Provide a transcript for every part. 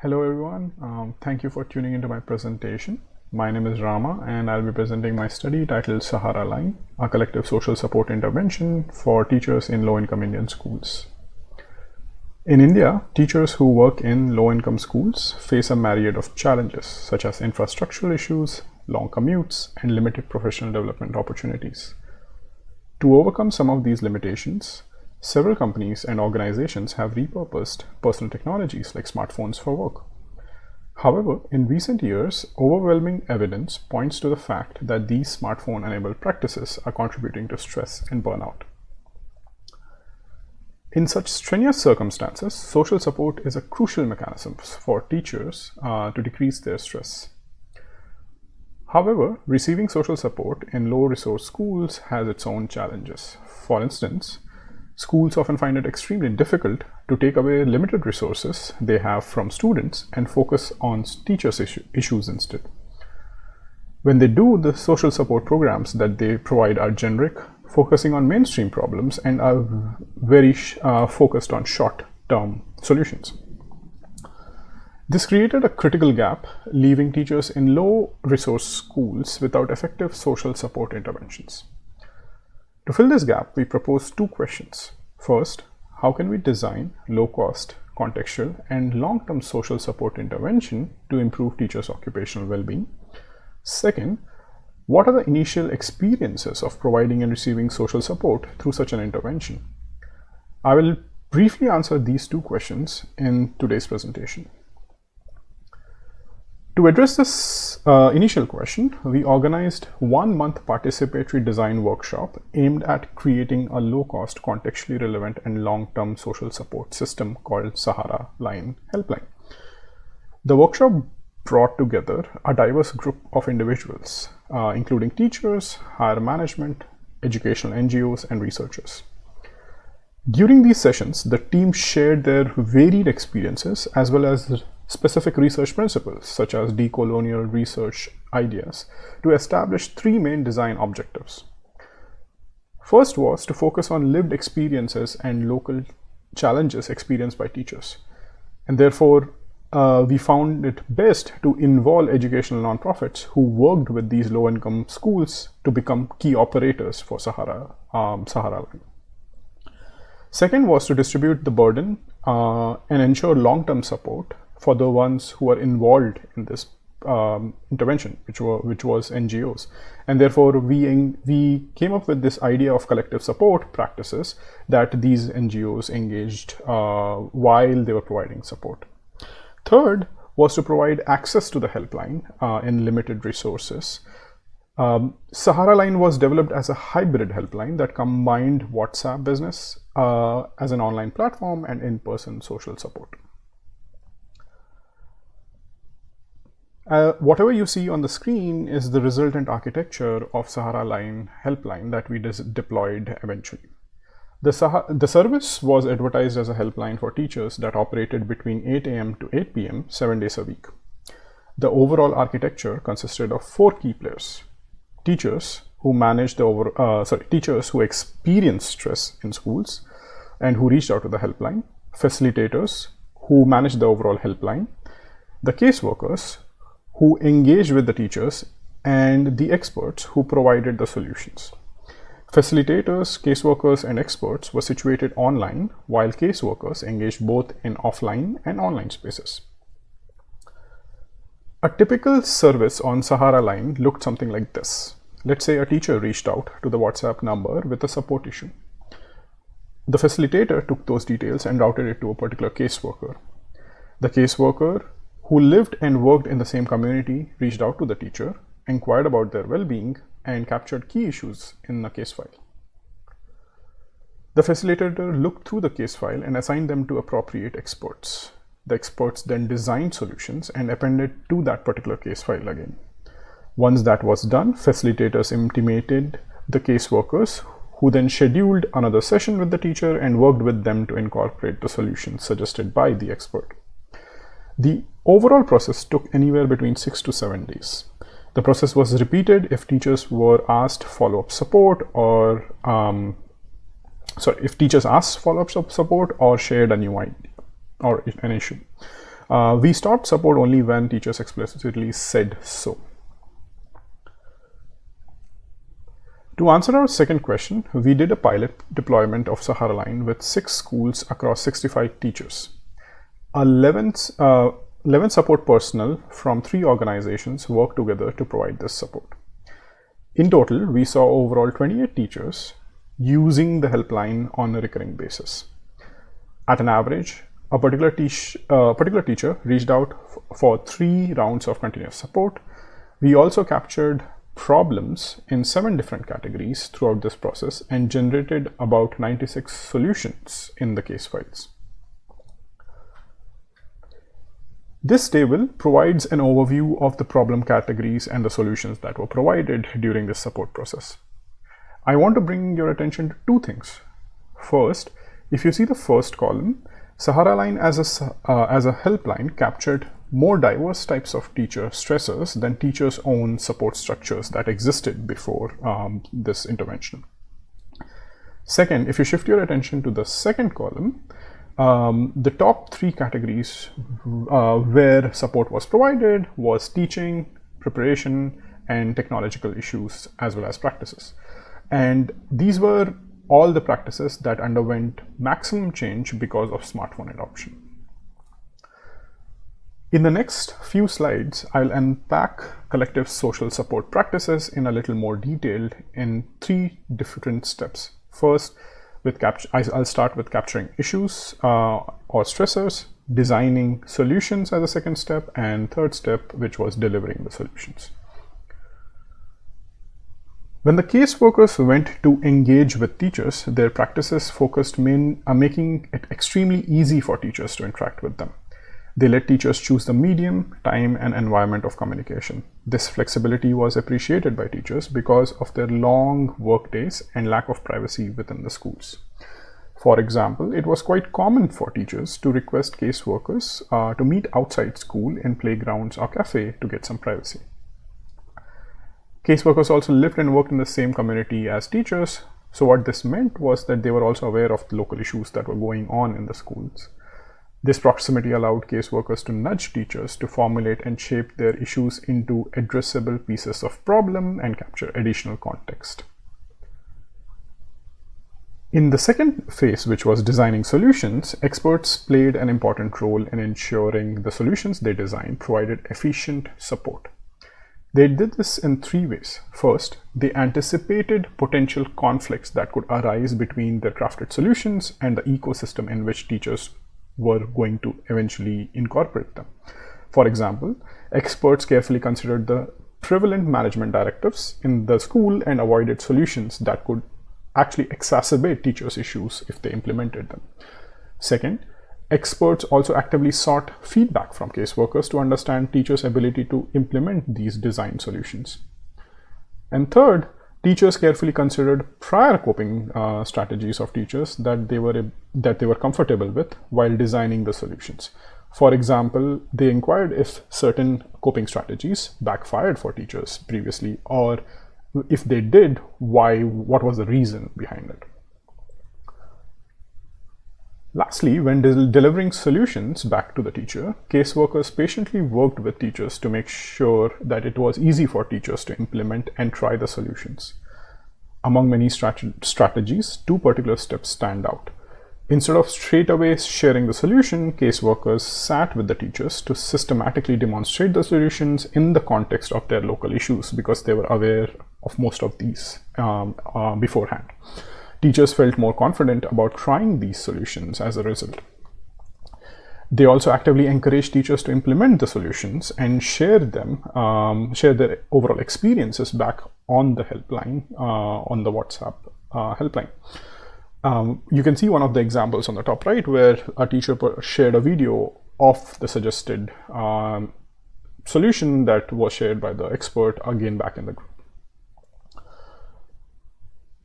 Hello everyone, thank you for tuning into my presentation. My name is Rama and I'll be presenting my study titled Saharaline, a collective social support intervention for teachers in low-income Indian schools. In India, teachers who work in low-income schools face a myriad of challenges such as infrastructural issues, long commutes, and limited professional development opportunities. To overcome some of these limitations, several companies and organizations have repurposed personal technologies like smartphones for work. However, in recent years, overwhelming evidence points to the fact that these smartphone-enabled practices are contributing to stress and burnout. In such strenuous circumstances, social support is a crucial mechanism for teachers to decrease their stress. However, receiving social support in low-resource schools has its own challenges. For instance, schools often find it extremely difficult to take away limited resources they have from students and focus on teachers' issues instead. When they do, the social support programs that they provide are generic, focusing on mainstream problems, and are very focused on short-term solutions. This created a critical gap, leaving teachers in low-resource schools without effective social support interventions. To fill this gap, we propose two questions. First, how can we design low-cost, contextual, and long-term social support intervention to improve teachers' occupational well-being? Second, what are the initial experiences of providing and receiving social support through such an intervention? I will briefly answer these two questions in today's presentation. To address this initial question, we organized 1-month participatory design workshop aimed at creating a low-cost, contextually relevant, and long-term social support system called Saharaline Helpline. The workshop brought together a diverse group of individuals, including teachers, higher management, educational NGOs, and researchers. During these sessions, the team shared their varied experiences as well as specific research principles, such as decolonial research ideas, to establish 3 main design objectives. First was to focus on lived experiences and local challenges experienced by teachers. And therefore, we found it best to involve educational nonprofits who worked with these low-income schools to become key operators for Saharaline. Second was to distribute the burden and ensure long-term support for the ones who are involved in this intervention, which was NGOs. And therefore, we came up with this idea of collective support practices that these NGOs engaged while they were providing support. Third was to provide access to the helpline in limited resources. Saharaline was developed as a hybrid helpline that combined WhatsApp business as an online platform and in-person social support. Whatever you see on the screen is the resultant architecture of Saharaline helpline that we deployed eventually. The service was advertised as a helpline for teachers that operated between 8 a.m. to 8 p.m. 7 days a week. The overall architecture consisted of 4 key players: teachers who teachers who experience stress in schools and who reached out to the helpline, facilitators who managed the overall helpline, the caseworkers who engaged with the teachers, and the experts who provided the solutions. Facilitators, caseworkers, and experts were situated online, while caseworkers engaged both in offline and online spaces. A typical service on Saharaline looked something like this. Let's say a teacher reached out to the WhatsApp number with a support issue. The facilitator took those details and routed it to a particular caseworker. The caseworker, who lived and worked in the same community, reached out to the teacher, inquired about their well-being, and captured key issues in a case file. The facilitator looked through the case file and assigned them to appropriate experts. The experts then designed solutions and appended to that particular case file again. Once that was done, facilitators intimated the caseworkers, who then scheduled another session with the teacher and worked with them to incorporate the solutions suggested by the expert. The overall process took anywhere between 6 to 7 days. The process was repeated if teachers were asked follow-up support or if teachers asked follow-up support or shared a new idea or an issue. We stopped support only when teachers explicitly said so. To answer our second question, we did a pilot deployment of Saharaline with 6 schools across 65 teachers. 11 support personnel from 3 organizations worked together to provide this support. In total, we saw overall 28 teachers using the helpline on a recurring basis. At an average, a particular teacher reached out for 3 rounds of continuous support. We also captured problems in 7 different categories throughout this process and generated about 96 solutions in the case files. This table provides an overview of the problem categories and the solutions that were provided during this support process. I want to bring your attention to 2 things. First, if you see the first column, Saharaline as a helpline captured more diverse types of teacher stressors than teachers' own support structures that existed before this intervention. Second, if you shift your attention to the second column, the top 3 categories where support was provided was teaching, preparation, and technological issues, as well as practices. And these were all the practices that underwent maximum change because of smartphone adoption. In the next few slides, I'll unpack collective social support practices in a little more detail in 3 different steps. First, I'll start with capturing issues or stressors, designing solutions as a second step, and third step, which was delivering the solutions. When the caseworkers went to engage with teachers, their practices focused on making it extremely easy for teachers to interact with them. They let teachers choose the medium, time, and environment of communication. This flexibility was appreciated by teachers because of their long work days and lack of privacy within the schools. For example, it was quite common for teachers to request caseworkers to meet outside school in playgrounds or cafe to get some privacy. Caseworkers also lived and worked in the same community as teachers, so what this meant was that they were also aware of the local issues that were going on in the schools. This proximity allowed caseworkers to nudge teachers to formulate and shape their issues into addressable pieces of problem and capture additional context. In the second phase, which was designing solutions, experts played an important role in ensuring the solutions they designed provided efficient support. They did this in 3 ways. First, they anticipated potential conflicts that could arise between their crafted solutions and the ecosystem in which teachers were going to eventually incorporate them. For example, experts carefully considered the prevalent management directives in the school and avoided solutions that could actually exacerbate teachers' issues if they implemented them. Second, experts also actively sought feedback from caseworkers to understand teachers' ability to implement these design solutions. And third, teachers carefully considered prior coping strategies of teachers that they were comfortable with while designing the solutions. For example, they inquired if certain coping strategies backfired for teachers previously, or if they did, what was the reason behind it. Lastly, when delivering solutions back to the teacher, caseworkers patiently worked with teachers to make sure that it was easy for teachers to implement and try the solutions. Among many strategies, 2 particular steps stand out. Instead of straight away sharing the solution, caseworkers sat with the teachers to systematically demonstrate the solutions in the context of their local issues because they were aware of most of these beforehand. Teachers felt more confident about trying these solutions as a result. They also actively encouraged teachers to implement the solutions and share their overall experiences back on the helpline, on the WhatsApp helpline. You can see one of the examples on the top right where a teacher shared a video of the suggested solution that was shared by the expert again back in the group.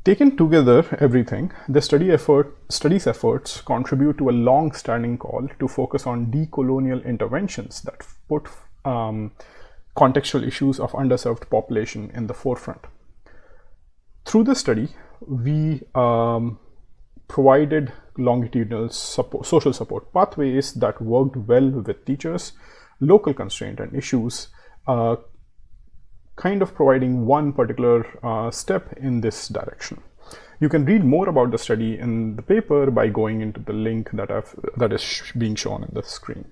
Taken together, everything, the study's efforts contribute to a long-standing call to focus on decolonial interventions that put contextual issues of underserved population in the forefront. Through the study, we provided longitudinal support, social support pathways that worked well with teachers, local constraint and issues, kind of providing one particular step in this direction. You can read more about the study in the paper by going into the link that is being shown on the screen.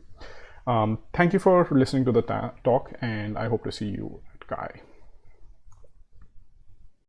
Thank you for listening to the talk, and I hope to see you at CHI.